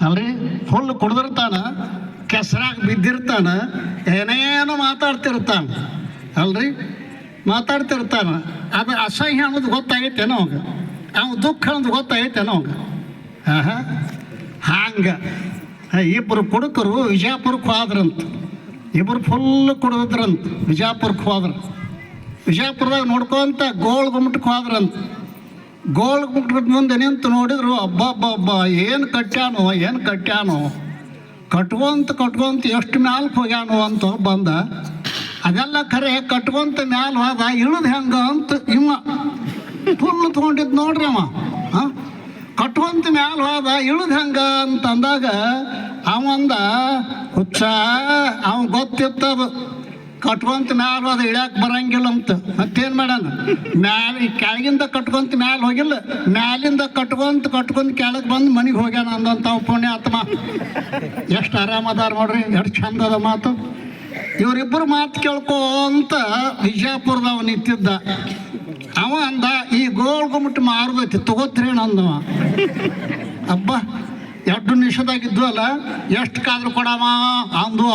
ಅಲ್ರಿ ಫುಲ್ ಕುಡ್ದಿರ್ತಾನ, ಕೆಸರಾಗ ಬಿದ್ದಿರ್ತಾನ, ಏನೇನೋ ಮಾತಾಡ್ತಿರ್ತಾನ ಅಲ್ರಿ, ಮಾತಾಡ್ತಿರ್ತಾನ. ಅದು ಅಸಹ್ಯ ಅನ್ನೋದು ಗೊತ್ತಾಗೈತೇನೋ ಅವಾಗ, ಅವ್ನು ದುಃಖ ಅನ್ನೋದು ಗೊತ್ತಾಗೈತೇನೋ ಅವಾಗ. ಹಂಗೆ ಇಬ್ಬರು ಕುಡುಕರು ವಿಜಯಪುರಕ್ಕೆ ಹೋದ್ರಂತ. ಇಬ್ಬರು ಫುಲ್ ಕುಡಿದ್ರಂತ, ವಿಜಯಪುರಕ್ಕೆ ಹೋದ್ರು. ವಿಜಯಪುರದಾಗ ನೋಡ್ಕೊಂತ ಗೋಳ್ ಗುಮ್ಮಟಕ್ಕೆ ಹೋದ್ರಂತ. ಗೋಳ್ ಗುಮ್ಮಟದ ಮುಂದೆ ನಿಂತು ನೋಡಿದ್ರು, ಅಬ್ಬಬ್ಬಬ್ಬ ಏನು ಕಟ್ಟ್ಯಾನೋ ಕಟ್ಕೊಂತ ಎಷ್ಟು ಮ್ಯಾಲ್ಗೆ ಹೋಗ್ಯಾನೋ ಅಂತ ಬಂದ. ಅದೆಲ್ಲ ಖರೆ, ಕಟ್ಕೊಂತ ಮ್ಯಾಲ ಹೋದ, ಇಳಿದು ಹೆಂಗ ಅಂತ ಇವ ಫುಲ್ ತೊಗೊಂಡಿದ್ದು ನೋಡ್ರಿ ಅವ. ಕಟ್ಕೊಂತ ಮ್ಯಾಲ ಹೋದ, ಇಳಿದು ಹೆಂಗ ಅಂತ ಅಂದಾಗ ಅವಂದ ಹುಚ್ಚ, ಅವನ್ ಗೊತ್ತಿತ್ತದು ಕಟ್ಕೊಂತ ಮ್ಯಾಲ ಹೋದ ಇಳ್ಯಾಕೆ ಬರಂಗಿಲ್ಲ ಅಂತ. ಮತ್ತೇನು ಮಾಡ್ಯಾನ, ಕೆಳಗಿಂದ ಕಟ್ಕೊಂತ ಮ್ಯಾಲ ಹೋಗಿಲ್ಲ, ಮ್ಯಾಲಿಂದ ಕಟ್ಕೊಂತ ಕೆಳಗೆ ಬಂದು ಮನೆಗೆ ಹೋಗ್ಯಾನ ಅಂದಂತ ಪುಣ್ಯಾತ್ಮ. ಎಷ್ಟು ಆರಾಮದಾರ ನೋಡ್ರಿ, ಎಷ್ಟು ಚಂದ ಅದ ಮಾತು. ಇವರಿಬ್ಬರು ಮಾತು ಕೇಳ್ಕೊಂತ ವಿಜಯಪುರದವ ನಿಂತಿದ್ದ. ಅವ ಅಂದ, ಈ ಗೋಳ್ ಗುಮ್ಮಟ ಮಾರುದೈತಿ ತಗೋತ್ರೇಣ ಅಂದವ. ಅಬ್ಬ ಎರಡು ನಿಮಿಷದಾಗಿದ್ದು ಅಲ್ಲ, ಎಷ್ಟು ಕಾದ್ರು ಕೊಡವ ಅಂದು.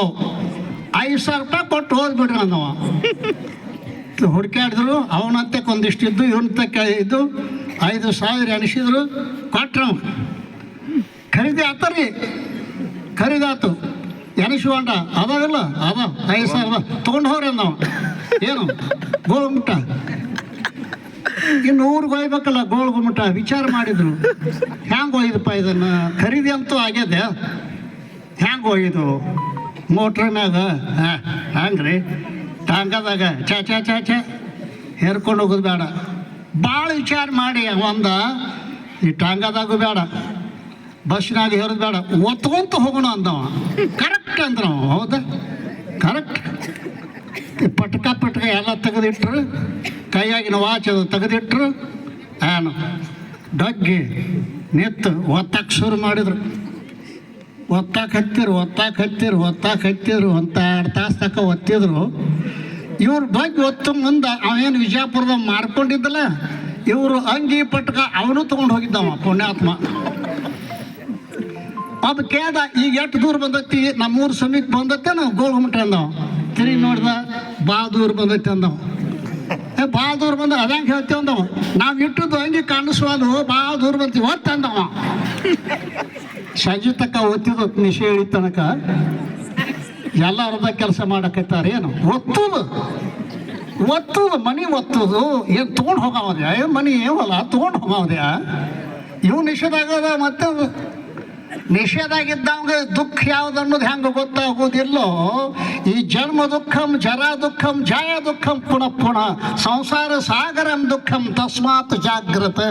5,000 ರೂಪಾಯಿ ಕೊಟ್ಟು ಹೋಗ್ಬಿಡ್ರಿ ಅಂದವ. ಹುಡುಕಾಡಿದ್ರು, ಅವನಂತೆ ಒಂದಿಷ್ಟಿದ್ದು, ಇವನಂತೆ ಇದ್ದು 5,000 ಎಣಿಸಿದ್ರು, ಕೊಟ್ರವ. ಖರೀದಿ ಆತರಿ, ಖರೀದಾತು, ಎನಿಸ್ಕೊಂಡ. ಅದಾವಿಲ್ಲ, ಅದ 5,000 ತೊಗೊಂಡು ಹೋಗ್ರಿ ಅಂದವ. ಏನು ಗೋಳ್ ಗುಮ್ಮಟ, ಇನ್ನು ಊರಿಗೆ ಹೋಗ್ಬೇಕಲ್ಲ ಗೋಳ್ ಗುಮ್ಮಟ. ವಿಚಾರ ಮಾಡಿದ್ರು, ಹ್ಯಾಂಗೆ ಹೋಗಿದಪ್ಪ ಇದನ್ನು, ಖರೀದಿ ಅಂತೂ ಆಗ್ಯದ, ಹ್ಯಾಂಗೆ ಹೋಗಿದ್ದು ಮೋಟ್ರ್ ಮ್ಯಾಗ, ಹಂಗ್ರಿ ಟಾಂಗದಾಗ ಚ ಹೇರ್ಕೊಂಡು ಹೋಗೋದು ಬೇಡ, ಭಾಳ ವಿಚಾರ ಮಾಡಿ ಒಂದ ಈ ಟಾಂಗದಾಗೂ ಬೇಡ, ಬಸ್ನಾಗ ಹೇರೋದು ಬೇಡ, ಒತ್ಕೊಂತ ಹೋಗೋಣ ಅಂದವ. ಕರೆಕ್ಟ್ ಅಂದ್ರವ. ಹೌದಾ, ಕರೆಕ್ಟ್. ಪಟ್ಕ ಎಲ್ಲ ತೆಗೆದಿಟ್ರು, ಕೈಯಾಗಿನ ವಾಚ್ ಅದು ತೆಗೆದಿಟ್ರು, ಏನು ಡಗ್ಗಿ ನಿತ್ತು ಒತ್ತಕ್ಕೆ ಶುರು ಮಾಡಿದ್ರು. ಒತ್ತಾಕ ಹತ್ತಿರು ಅಂತ 2 ತಾಸು ತಕ್ಕ ಒತ್ತಿದ್ರು. ಇವ್ರು ಬಗ್ಗೆ ಒತ್ತು ಮುಂದೆ ಅವೇನು ವಿಜಯಪುರದಾಗ ಮಾಡ್ಕೊಂಡಿದ್ದಲ್ಲ, ಇವರು ಅಂಗಿ ಪಟ್ಕ ಅವನು ತೊಗೊಂಡು ಹೋಗಿದ್ದವ ಪುಣ್ಯಾತ್ಮ. ಅದು ಕೇಳ್ದ, ಈಗ ಎಷ್ಟು ದೂರ ಬಂದೈತಿ, ನಮ್ಮೂರು ಸಮೀಪ ಬಂದತ್ತೆ, ನಾವು ಗೋಳ್ ಗುಮ್ಮಟ ಅಂದವ. ತಿರುಗಿ ನೋಡ್ದ, ಭಾಳ ದೂರ ಬಂದೈತಿ ಅಂದವ. ಭಾಳ ದೂರ ಬಂದ ಅದಂಗೆ ಹೇಳ್ತೇವೆ ಅಂದವ. ನಾವು ಇಟ್ಟದ್ದು ಅಂಗಿ ಕಾಣಿಸ್ವಾದು, ಭಾಳ ದೂರ ಬಂತೀವಿ ಒತ್ತು ಅಂದವ. ಸಂಜೆ ತಕ್ಕ ಒತ್ತಿದ್ದು ನಿಶೆ ಇಳಿ ತನಕ ಎಲ್ಲ ಅರ್ಧ ಕೆಲಸ ಮಾಡಕತ್ತಾರ. ಏನು ಒತ್ತುದು ಮನಿ ಒತ್ತುದು, ಏನು ತೊಗೊಂಡು ಹೋಗಾವದ್ಯಾ, ಮನಿ ಏನಲ್ಲ ತೊಗೊಂಡು ಹೋಗಾವದ್ಯಾ. ಇವು ನಿಷೇಧಾಗದ. ಮತ್ತೆ ನಿಷೇಧಾಗಿದ್ದಂಗೆ ದುಃಖ ಯಾವ್ದು ಅನ್ನೋದು ಹೆಂಗೆ ಗೊತ್ತಾಗೋದಿಲ್ಲೋ. ಈ ಜನ್ಮ ದುಃಖಂ, ಜರಾ ದುಃಖಂ, ಜಾಯ ದುಃಖಂ, ಪುನಃ ಸಂಸಾರ ಸಾಗರಂ ದುಃಖಂ, ತಸ್ಮಾತ್ ಜಾಗ್ರತೆ.